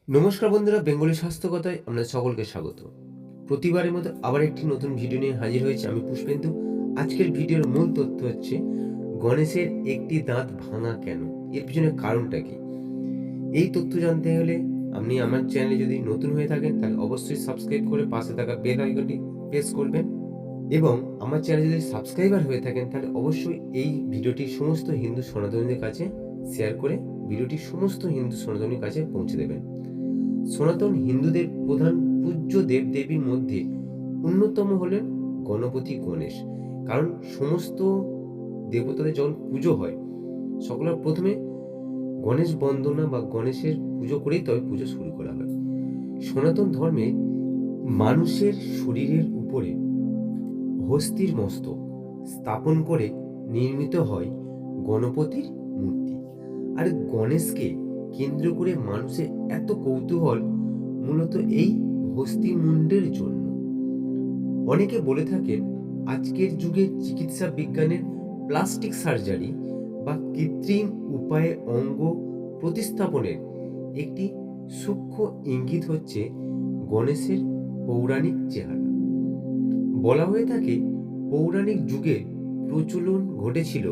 নমস্কার বন্ধুরা, বেঙ্গলি স্বাস্থ্য কথায় আপনাদের সকলকে স্বাগত। প্রতিবারের মতো আবার একটি নতুন ভিডিও নিয়ে হাজির হয়েছে আমি পুষ্পেন্দু। আজকের ভিডিওর মূল তথ্য হচ্ছে গণেশের একটি দাঁত ভাঙা কেন, এর পিছনে কারণটা কি। এই তথ্য জানতে হলে আপনি আমার চ্যানেলে যদি নতুন হয়ে থাকেন তাহলে অবশ্যই সাবস্ক্রাইব করে পাশে থাকা বেল আইকনটি প্রেস করবেন, এবং আমার চ্যানেলে যদি সাবস্ক্রাইবার হয়ে থাকেন তাহলে অবশ্যই এই ভিডিওটি সমস্ত হিন্দু সনাতনীদের কাছে শেয়ার করে ভিডিওটি সমস্ত হিন্দু সনাতনীর কাছে পৌঁছে দেবেন। সনাতন হিন্দুদের প্রধান পূজ্য দেবদেবীর মধ্যে অন্যতম হলেন গণপতি গণেশ। কারণ সমস্ত দেবতাদের যখন পুজো হয় সকলের প্রথমে গণেশ বন্দনা বা গণেশের পুজো করেই তবে পুজো শুরু করা হয়। সনাতন ধর্মে মানুষের শরীরের উপরে হস্তির মস্তক স্থাপন করে নির্মিত হয় গণপতির মূর্তি। আর গণেশকে কেন্দ্র করে মানুষের এত কৌতূহল মূলত এই হস্তি মুন্ডের জন্য। অনেকে বলে থাকেন আজকের যুগে চিকিৎসা বিজ্ঞানের প্লাস্টিক সার্জারি বা কৃত্রিম উপায়ে অঙ্গ প্রতিস্থাপনের একটি সূক্ষ্ম ইঙ্গিত হচ্ছে গণেশের পৌরাণিক চেহারা। বলা হয়ে থাকে পৌরাণিক যুগে প্রচলন ঘটেছিল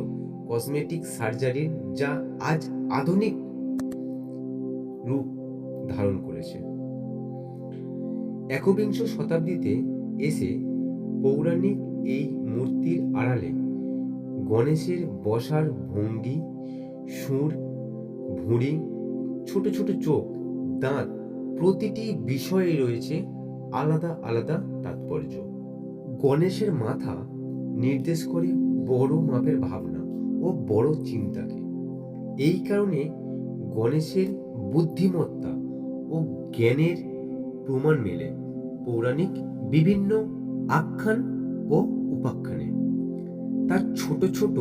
কসমেটিক সার্জারির, যা আজ আধুনিক রূপ ধারণ করেছে। একবিংশ শতাব্দীতে এসে পৌরাণিক এই মূর্তির আড়ালে গণেশের বসার ভঙ্গি, সুর, ভুঁড়ি, ছোট ছোট চোখ, দাঁত প্রতিটি বিষয়ে রয়েছে আলাদা আলাদা তাৎপর্য। গণেশের মাথা নির্দেশ করে বড় মাপের ভাবনা ও বড় চিন্তাকে। এই কারণে গণেশের বুদ্ধিমত্তা ও জ্ঞানের প্রমাণ মেলে পৌরাণিক বিভিন্ন আখ্যান ও উপাখ্যানে। তার ছোট ছোট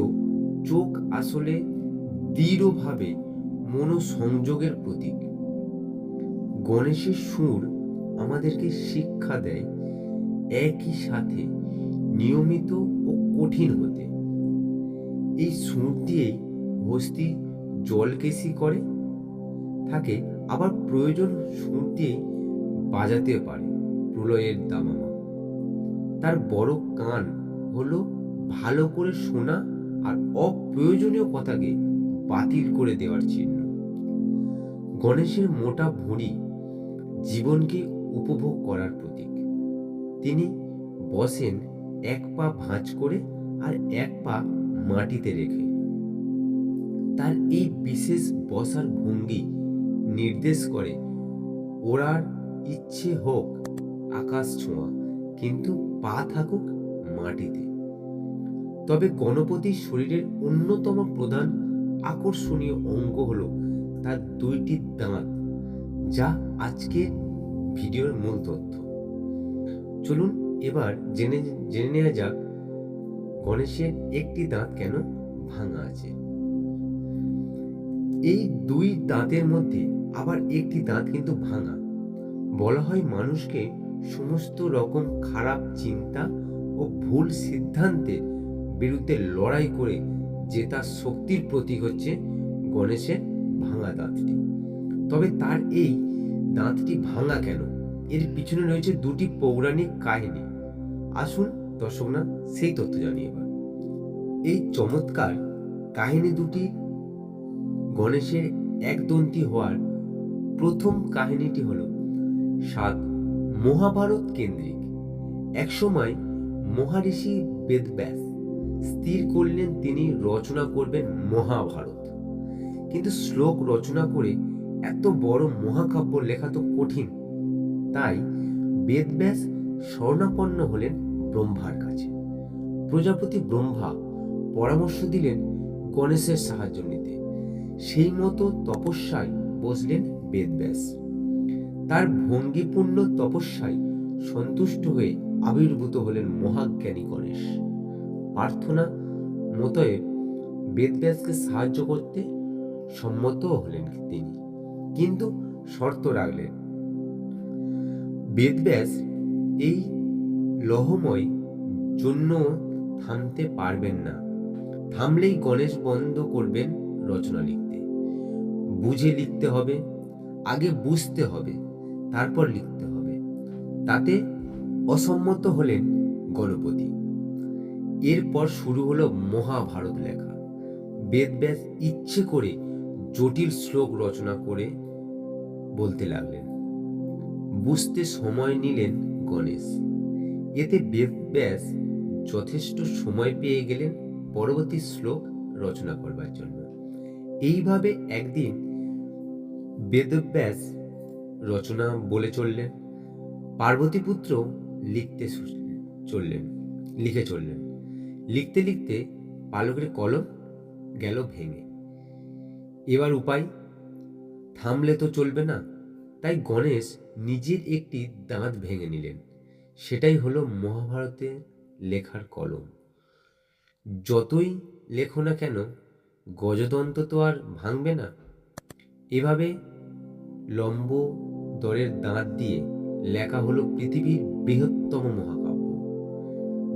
চোখ আসলে দৃঢ়ভাবে মনোসংযোগের প্রতীক। গণেশের সুর আমাদেরকে শিক্ষা দেয় একই সাথে নিয়মিত ও কঠিন হতে। এই সুর দিয়েই হস্তি জলকেশি করে থাকে, আবার প্রয়োজন সুর দিয়ে বাজাতে পারে প্রলয়ের দামামা। তার বড় কান হলো ভালো করে শোনা আর অপ্রয়োজনীয় কথাকে বাতিল করে দেওয়ার চিহ্ন। গণেশের মোটা ভুঁড়ি জীবনকে উপভোগ করার প্রতীক। তিনি বসেন এক পা ভাঁজ করে আর এক পা মাটিতে রেখে। তার এই বিশেষ বসার ভঙ্গি নির্দেশ করে ওড়ার ইচ্ছে হোক আকাশ ছোঁয়া, কিন্তু পা থাকুক মাটিতে। তবে গণপতির শরীরের অন্যতম প্রধান আকর্ষণীয় অঙ্গ হলো তার দুইটি দাঁত, যা আজকের ভিডিওর মূল তথ্য। চলুন এবার জেনে নেওয়া যাক গণেশের একটি দাঁত কেন ভাঙা আছে। এই দুই দাঁতের মধ্যে আবার একটি দাঁত কিন্তু ভাঙা। বলা হয় মানুষকে সমস্ত রকম খারাপ চিন্তা ও ভুল সিদ্ধান্তের বিরুদ্ধে লড়াই করে জেতার শক্তির প্রতীক হচ্ছে গণেশের ভাঙা দাঁতটি। তবে তার এই দাঁতটি ভাঙা কেন, এর পিছনে রয়েছে দুটি পৌরাণিক কাহিনী। আসুন দর্শক না সেই তথ্য জানি এবার। এই চমৎকার কাহিনী দুটি গণেশের একদন্তী হওয়ার প্রথম কাহিনীটি হলো মহাভারত কেন্দ্রিক। একসময় মহারিষি বেদব্যাস স্থির করলেন তিনি রচনা করবেন মহাভারত। কিন্তু শ্লোক রচনা করে এত বড় মহাকাব্য লেখা তো কঠিন। তাই বেদব্যাস শরণাপন্ন হলেন ব্রহ্মার কাছে। প্রজাপতি ব্রহ্মা পরামর্শ দিলেন গণেশের সাহায্য নিতে। সেই মতো তপস্যায় বসলেন বেদব্যাস। তার ভঙ্গিপূর্ণ তপস্যায় সন্তুষ্ট হয়ে আবির্ভূত হলেন মহাজ্ঞানী গণেশ। প্রার্থনা মতোয় বেদব্যাসকে সাহায্য করতে সম্মত হলেন তিনি, কিন্তু শর্ত রাখলেন বেদব্যাস এই লহময় জন্য থামতে পারবেন না। থামলেই গণেশ বন্ধ করবেন রচনা লিখতে। বুঝে লিখতে হবে, আগে বুঝতে হবে, তারপর লিখতে হবে। তাতে অসম্মত হলেন গণপতি। এরপর শুরু হলো মহাভারত লেখা। বেদব্যাস ইচ্ছে করে জটিল শ্লোক রচনা করে বলতে লাগলেন। বুঝতে সময় নিলেন গণেশ। এতে বেদব্যাস যথেষ্ট সময় পেয়ে গেলেন পরবর্তী শ্লোক রচনা করবার জন্য। এইভাবে একদিন বেদব্যাস রচনা বলে চললেন, পার্বতীপুত্র লিখে চললেন। লিখতে লিখতে পালকের কলম গেল ভেঙে। এবার উপায়, থামলে তো চলবে না, তাই গণেশ নিজের একটি দাঁত ভেঙে নিলেন। সেটাই হলো মহাভারতের লেখার কলম। যতই লেখো না কেন, গজদন্ত তো আর ভাঙবে না। এভাবে লম্ব দরের দাঁত দিয়ে লেখা হলো পৃথিবীর বৃহত্তম মহাকাব্য।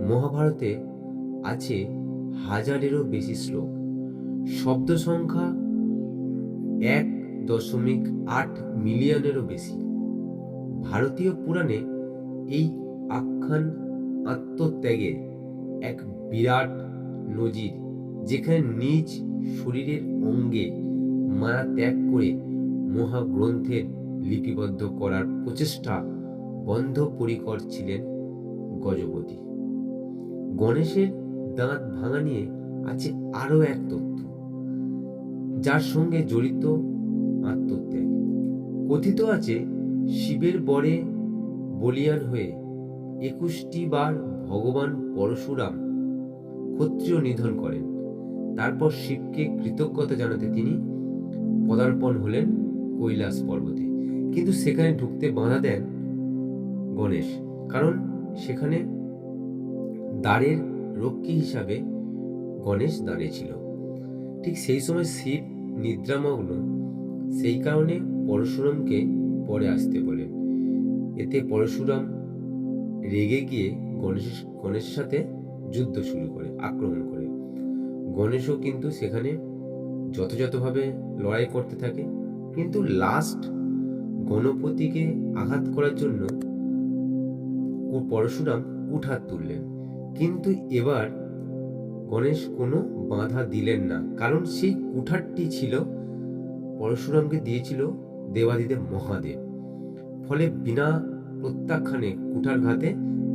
মহাভারতে আছে 1000-এরও বেশি শ্লোক, শব্দ সংখ্যা 1.8 মিলিয়নেরও বেশি। ভারতীয় পুরাণে এই আখ্যান আত্মত্যাগের এক বিরাট নজির, যেখানে নিজ শরীরের অঙ্গে মায়া ত্যাগ করে মহাগ্রন্থের লিপিবদ্ধ করার প্রচেষ্টা বদ্ধপরিকর ছিলেন গজপতি। গণেশের দাঁত ভাঙা নিয়ে আছে আরও এক তথ্য, যার সঙ্গে জড়িত আত্মত্যাগ। কথিত আছে শিবের বরে বলিয়ান হয়ে 21টি বার ভগবান পরশুরাম ক্ষত্রিয় নিধন করেন। তারপর শিবকে কৃতজ্ঞতা জানাতে তিনি পদার্পণ হলেন কৈলাস পর্বতে। কিন্তু সেখানে ঢুকতে বাধা দেন গণেশ, কারণ সেখানে দ্বারের রক্ষী হিসাবে গণেশ দাঁড়িয়েছিল। ঠিক সেই সময় শিব নিদ্রামগ্ন, সেই কারণে পরশুরামকে পরে আসতে বলেন। এতে পরশুরাম রেগে গিয়ে গণেশের সাথে যুদ্ধ শুরু করে, আক্রমণ করে। গণেশও কিন্তু সেখানে যথাযথভাবে লড়াই করতে থাকে, কিন্তু লাস্ট গণপতিকে আঘাত করার জন্য পরশুরাম কুঠার তুললেন। কিন্তু এবার গণেশ কোনো বাধা দিলেন না, কারণ সেই কুঠারটি ছিল পরশুরামকে দিয়েছিল দেবাদিদেব মহাদেব। ফলে বিনা প্রত্যাখ্যানে কুঠারঘাতে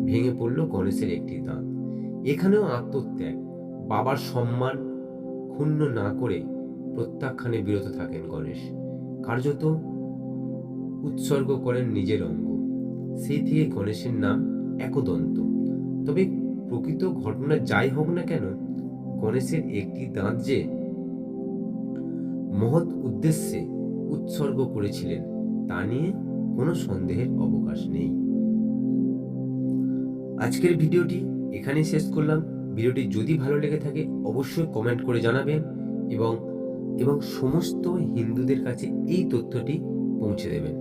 ভেঙে পড়ল গণেশের একটি দাঁত। এখানেও আত্মত্যাগ, বাবার সম্মান ক্ষুণ্ণ না করে প্রত্যাখ্যানে বিরত থাকেন গণেশ। কার্যত উৎসর্গ করেন নিজের অঙ্গ। সেই থেকে গণেশের নাম একদন্ত। তবে প্রকৃত ঘটনা যাই হোক না কেন, গণেশের একটি দাঁত যে মহৎ উদ্দেশ্যে উৎসর্গ করেছিলেন তা নিয়ে কোনো সন্দেহের অবকাশ নেই। আজকের ভিডিওটি এখানেই শেষ করলাম। ভিডিওটি যদি ভালো লেগে থাকে অবশ্যই কমেন্ট করে জানাবেন এবং সমস্ত হিন্দুদের কাছে এই তথ্যটি পৌঁছে দেবেন।